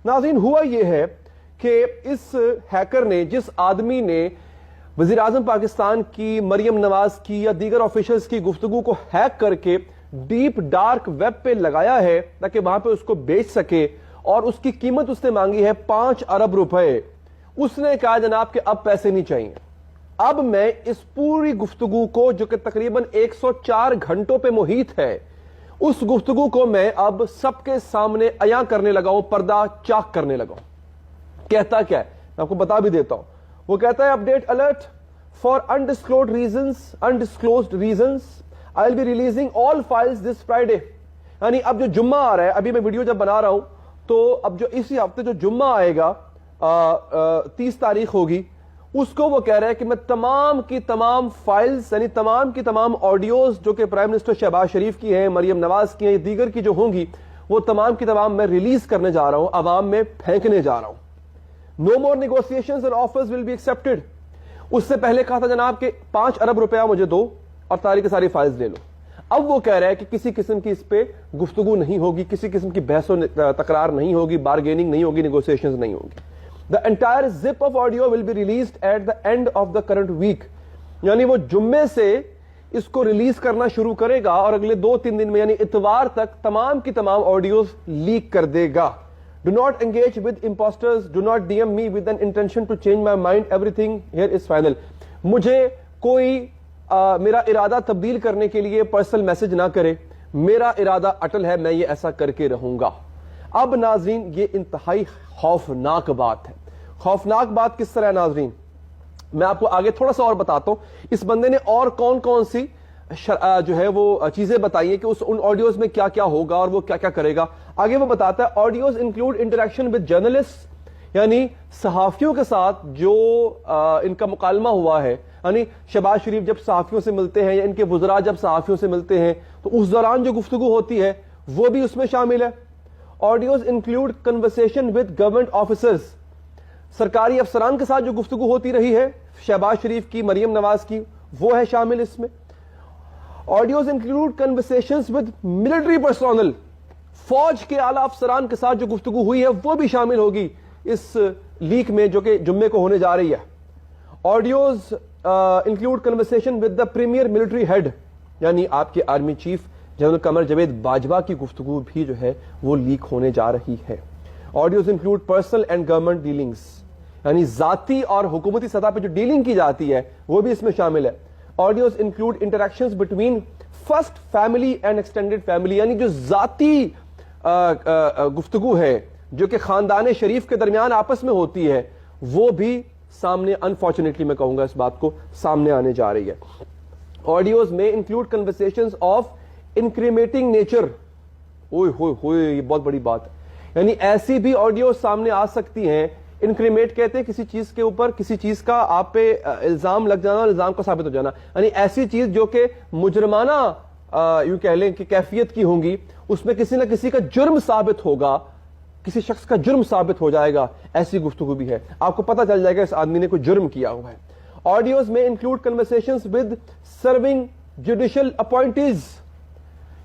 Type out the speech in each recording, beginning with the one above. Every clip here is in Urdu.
ناظرین ہوا یہ ہے کہ اس ہیکر نے، جس آدمی نے وزیر اعظم پاکستان کی، مریم نواز کی یا دیگر آفیشلز کی گفتگو کو ہیک کر کے ڈیپ ڈارک ویب پہ لگایا ہے تاکہ وہاں پہ اس کو بیچ سکے، اور اس کی قیمت اس نے مانگی ہے 5 ارب روپے. اس نے کہا جناب کہ اب پیسے نہیں چاہیے. اب میں اس پوری گفتگو کو جو کہ تقریباً 104 گھنٹوں پہ محیط ہے، اس گفتگو کو میں اب سب کے سامنے عیاں کرنے لگا ہوں، پردہ چاک کرنے لگا ہوں. کہتا کیا ہے میں آپ کو بتا بھی دیتا ہوں. وہ کہتا ہے update alert for undisclosed reasons I will be releasing all files this Friday. یعنی اب جو جمعہ آ رہا ہے، ابھی میں ویڈیو جب بنا رہا ہوں تو اب جو اسی ہفتے جو جمعہ آئے گا 30 تاریخ ہوگی، اس کو وہ کہہ رہا ہے کہ میں تمام کی تمام فائلز، یعنی تمام کی تمام آڈیوز جو کہ پرائم منسٹر شہباز شریف کی ہیں، مریم نواز کی ہیں، دیگر کی جو ہوں گی، وہ تمام کی تمام میں ریلیز کرنے جا رہا ہوں، عوام میں پھینکنے جا رہا ہوں. No more negotiations and offers will be accepted. اس سے پہلے کہا تھا جناب کہ 5 ارب روپیہ مجھے دو اور ساری کی ساری فائلز لے لو. اب وہ کہہ رہا ہے کہ کسی قسم کی اس پہ گفتگو نہیں ہوگی، کسی قسم کی بحث و تکرار نہیں ہوگی، بارگیننگ نہیں ہوگی، نیگوسیشنز نہیں ہوگی. The entire zip of audio will be released at the end of the current week. یعنی وہ جمعے سے اس کو ریلیز کرنا شروع کرے گا اور اگلے 2-3 دن میں یعنی اتوار تک تمام کی تمام آڈیوز لیک کر دے گا. Do not engage with imposters. Do not DM me with an intention to change my mind. Everything here is final. مجھے کوئی میرا ارادہ تبدیل کرنے کے لیے پرسنل میسج نہ کرے. میرا ارادہ اٹل ہے، میں یہ ایسا کر کے رہوں گا. اب ناظرین یہ انتہائی خوفناک بات ہے. خوفناک بات کس طرح ہے ناظرین؟ میں آپ کو آگے تھوڑا سا اور بتاتا ہوں. اس بندے نے اور کون کون سی جو ہے وہ چیزیں بتائی ہیں کہ ان آڈیوز میں کیا کیا ہوگا اور وہ کیا کیا کرے گا. آگے وہ بتاتا ہے audios include interaction with journalist, یعنی صحافیوں کے ساتھ جو ان کا مکالمہ ہوا ہے. یعنی شہباز شریف جب صحافیوں سے ملتے ہیں یا ان کے وزراء جب صحافیوں سے ملتے ہیں تو اس دوران جو گفتگو ہوتی ہے وہ بھی اس میں شامل ہے. Audios include conversation with government officers, سرکاری افسران کے ساتھ جو گفتگو ہوتی رہی ہے شہباز شریف کی، مریم نواز کی، وہ ہے شامل اس میں. Audios include conversations with military personal, فوج کے اعلی افسران کے ساتھ جو گفتگو ہوئی ہے وہ بھی شامل ہوگی اس لیک میں جو کہ جمعے کو ہونے جا رہی ہے. Audios include conversation with the premier military head, یعنی آپ کے army chief general Qamar Javed Bajwa کی گفتگو بھی جو ہے وہ لیک ہونے جا رہی ہے. Audios include personal and government dealings, یعنی ذاتی اور حکومتی سطح پہ جو ڈیلنگ کی جاتی ہے وہ بھی اس میں شامل ہے. Audios include interactions between first family and extended family, یعنی جو ذاتی گفتگو ہے جو کہ خاندان شریف کے درمیان آپس میں ہوتی ہے وہ بھی سامنے، انفارچونیٹلی میں کہوں گا اس بات کو، سامنے آنے جا رہی ہے. آڈیوز میں انکلوڈ کنورسیشنز آف انکریمیٹنگ نیچر. اوئے ہوئے ہوئے، یہ بہت بڑی بات ہے. یعنی ایسی بھی آڈیو سامنے آ سکتی ہیں. انکریمیٹ کہتے ہیں کسی چیز کے اوپر کسی چیز کا آپ پہ الزام لگ جانا اور الزام کا ثابت ہو جانا، یعنی ایسی چیز جو کہ مجرمانہ یوں کہہ لیں کہ کیفیت کی ہوں گی، اس میں کسی نہ کسی کا جرم ثابت ہوگا، کسی شخص کا جرم ثابت ہو جائے گا. ایسی گفتگو بھی ہے، آپ کو پتہ چل جائے گا اس آدمی نے کوئی جرم کیا ہوا ہے. آڈیوز میں include conversations with serving judicial appointees,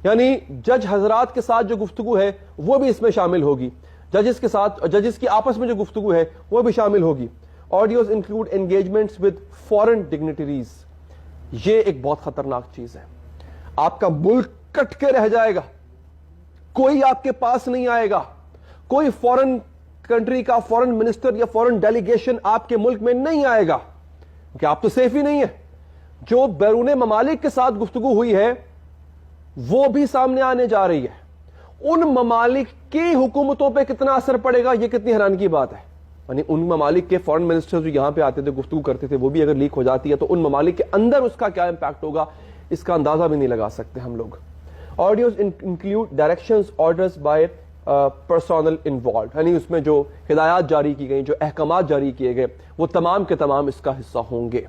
یعنی جج حضرات کے ساتھ جو گفتگو ہے وہ بھی اس میں شامل ہوگی. ججز کے ساتھ، ججز کی آپس میں جو گفتگو ہے وہ بھی شامل ہوگی. Audios include engagements with foreign dignitaries. یہ ایک بہت خطرناک چیز ہے. آپ کا ملک کٹ کے رہ جائے گا، کوئی آپ کے پاس نہیں آئے گا، کوئی فورن کنٹری کا فورن منسٹر یا فورن ڈیلیگیشن آپ کے ملک میں نہیں آئے گا کہ آپ تو سیف ہی نہیں ہے. جو بیرون ممالک کے ساتھ گفتگو ہوئی ہے وہ بھی سامنے آنے جا رہی ہے. ان ممالک کی حکومتوں پہ کتنا اثر پڑے گا یہ کتنی حیران کی بات ہے. یعنی ان ممالک کے فورن منسٹر جو یہاں پہ آتے تھے گفتگو کرتے تھے وہ بھی اگر لیک ہو جاتی ہے تو ان ممالک کے اندر اس کا کیا امپیکٹ ہوگا اس کا اندازہ بھی نہیں لگا سکتے ہم لوگ. Audios include directions orders by personal involved, یعنی اس میں جو ہدایات جاری کی گئی، جو احکامات جاری کیے گئے وہ تمام کے تمام اس کا حصہ ہوں گے.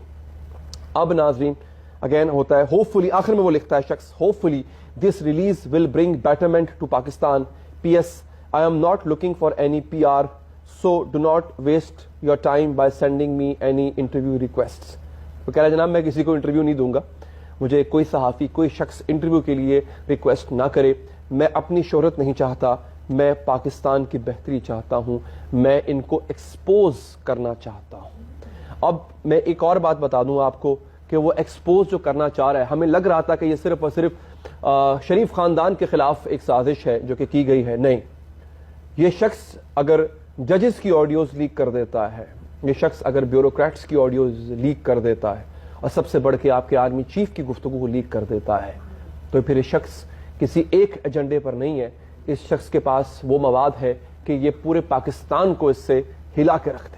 اب ناظرین اگین ہوتا ہے ہوپ فلی، آخر میں وہ لکھتا ہے شخص hopefully this release will bring betterment to Pakistan. P S I am not looking for any P R so do not waste your time by sending me any interview request. وہ کہہ رہا ہے جناب میں کسی کو انٹرویو نہیں دوں گا، مجھے کوئی صحافی کوئی شخص انٹرویو کے لیے ریکویسٹ نہ کرے، میں اپنی شہرت نہیں چاہتا، میں پاکستان کی بہتری چاہتا ہوں, میں ان کو ایکسپوز کرنا چاہتا ہوں. اب میں ایک اور بات بتا دوں آپ کو کہ وہ ایکسپوز جو کرنا چاہ رہا ہے, ہمیں لگ رہا تھا کہ یہ صرف اور صرف شریف خاندان کے خلاف ایک سازش ہے جو کہ کی گئی ہے. نہیں, یہ شخص اگر ججز کی آڈیوز لیک کر دیتا ہے, یہ شخص اگر بیوروکریٹس کی آڈیوز لیک کر دیتا ہے, اور سب سے بڑھ کے آپ کے آرمی چیف کی گفتگو کو لیک کر دیتا ہے, تو پھر یہ شخص کسی ایک ایجنڈے پر نہیں ہے. اس شخص کے پاس وہ مواد ہے کہ یہ پورے پاکستان کو اس سے ہلا کے رکھ دے.